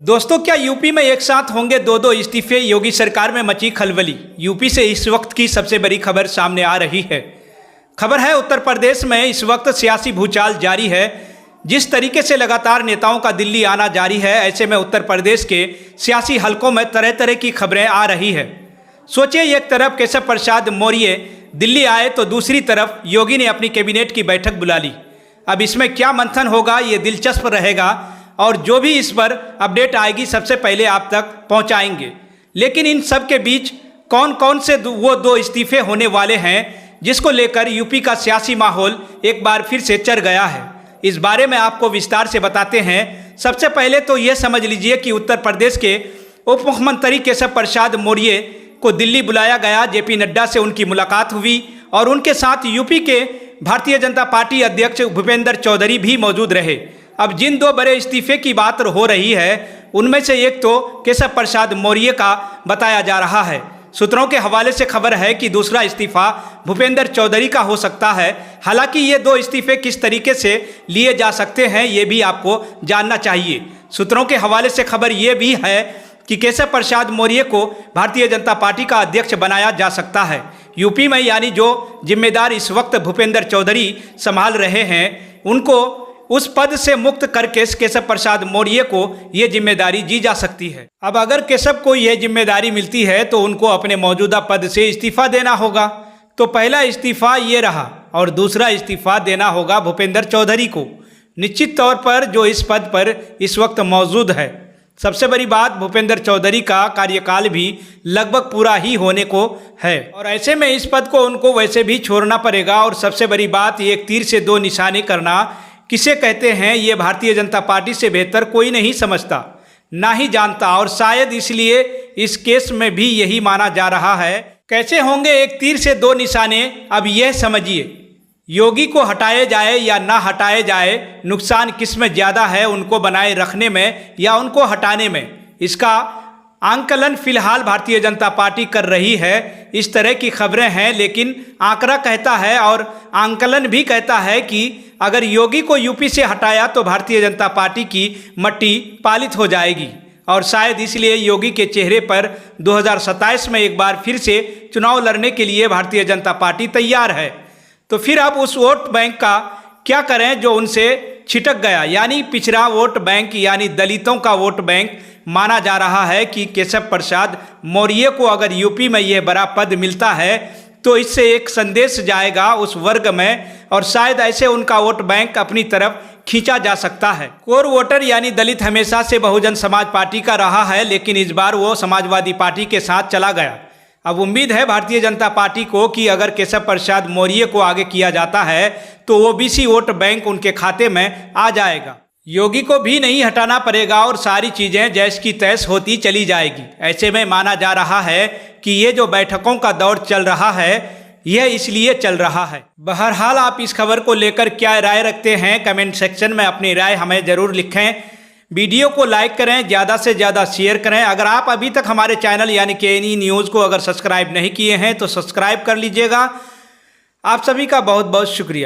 दोस्तों, क्या यूपी में एक साथ होंगे दो इस्तीफे? योगी सरकार में मची खलबली। यूपी से इस वक्त की सबसे बड़ी खबर सामने आ रही है। खबर है उत्तर प्रदेश में इस वक्त सियासी भूचाल जारी है। जिस तरीके से लगातार नेताओं का दिल्ली आना जारी है, ऐसे में उत्तर प्रदेश के सियासी हलकों में तरह तरह की खबरें आ रही है। सोचिए, एक तरफ केशव प्रसाद मौर्य दिल्ली आए तो दूसरी तरफ योगी ने अपनी कैबिनेट की बैठक बुला ली। अब इसमें क्या मंथन होगा, ये दिलचस्प रहेगा और जो भी इस पर अपडेट आएगी सबसे पहले आप तक पहुंचाएंगे। लेकिन इन सब के बीच कौन कौन से वो दो इस्तीफे होने वाले हैं जिसको लेकर यूपी का सियासी माहौल एक बार फिर से चढ़ गया है, इस बारे में आपको विस्तार से बताते हैं। सबसे पहले तो ये समझ लीजिए कि उत्तर प्रदेश के उप मुख्यमंत्री केशव प्रसाद मौर्य को दिल्ली बुलाया गया। जेपी नड्डा से उनकी मुलाकात हुई और उनके साथ यूपी के भारतीय जनता पार्टी अध्यक्ष भूपेंद्र चौधरी भी मौजूद रहे। अब जिन दो बड़े इस्तीफे की बात हो रही है, उनमें से एक तो केशव प्रसाद मौर्य का बताया जा रहा है। सूत्रों के हवाले से खबर है कि दूसरा इस्तीफा भूपेंद्र चौधरी का हो सकता है। हालांकि ये दो इस्तीफे किस तरीके से लिए जा सकते हैं, ये भी आपको जानना चाहिए। सूत्रों के हवाले से खबर ये भी है कि केशव प्रसाद मौर्य को भारतीय जनता पार्टी का अध्यक्ष बनाया जा सकता है यूपी में, यानी जो जिम्मेदार इस वक्त भूपेंद्र चौधरी संभाल रहे हैं, उनको उस पद से मुक्त करके केशव प्रसाद मौर्य को ये जिम्मेदारी दी जा सकती है। अब अगर केशव को यह जिम्मेदारी मिलती है तो उनको अपने मौजूदा पद से इस्तीफा देना होगा। तो पहला इस्तीफा ये रहा और दूसरा इस्तीफा देना होगा भूपेंद्र चौधरी को, निश्चित तौर पर जो इस पद पर इस वक्त मौजूद है। सबसे बड़ी बात, भूपेंद्र चौधरी का कार्यकाल भी लगभग पूरा ही होने को है और ऐसे में इस पद को उनको वैसे भी छोड़ना पड़ेगा। और सबसे बड़ी बात, ये एक तीर से दो निशाने करना किसे कहते हैं, ये भारतीय जनता पार्टी से बेहतर कोई नहीं समझता, ना ही जानता। और शायद इसलिए इस केस में भी यही माना जा रहा है। कैसे होंगे एक तीर से दो निशाने, अब यह समझिए। योगी को हटाया जाए या ना हटाया जाए, नुकसान किस में ज़्यादा है, उनको बनाए रखने में या उनको हटाने में, इसका आंकलन फिलहाल भारतीय जनता पार्टी कर रही है। इस तरह की खबरें हैं, लेकिन आंकड़ा कहता है और आंकलन भी कहता है कि अगर योगी को यूपी से हटाया तो भारतीय जनता पार्टी की मट्टी पालित हो जाएगी। और शायद इसलिए योगी के चेहरे पर 2027 में एक बार फिर से चुनाव लड़ने के लिए भारतीय जनता पार्टी तैयार है। तो फिर अब उस वोट बैंक का क्या करें जो उनसे छिटक गया, यानी पिछड़ा वोट बैंक, यानी दलितों का वोट बैंक माना जा रहा है कि केशव प्रसाद मौर्य को अगर यूपी में यह बड़ा पद मिलता है तो इससे एक संदेश जाएगा उस वर्ग में और शायद ऐसे उनका वोट बैंक अपनी तरफ खींचा जा सकता है। कोर वोटर यानी दलित हमेशा से बहुजन समाज पार्टी का रहा है, लेकिन इस बार वो समाजवादी पार्टी के साथ चला गया। अब उम्मीद है भारतीय जनता पार्टी को कि अगर केशव प्रसाद मौर्य को आगे किया जाता है तो ओबीसी वोट बैंक उनके खाते में आ जाएगा। योगी को भी नहीं हटाना पड़ेगा और सारी चीज़ें जैस की तैस होती चली जाएगी। ऐसे में माना जा रहा है कि ये जो बैठकों का दौर चल रहा है, यह इसलिए चल रहा है। बहरहाल आप इस खबर को लेकर क्या राय रखते हैं, कमेंट सेक्शन में अपनी राय हमें ज़रूर लिखें। वीडियो को लाइक करें, ज़्यादा से ज़्यादा शेयर करें। अगर आप अभी तक हमारे चैनल यानी KNE न्यूज़ को अगर सब्सक्राइब नहीं किए हैं तो सब्सक्राइब कर लीजिएगा। आप सभी का बहुत बहुत शुक्रिया।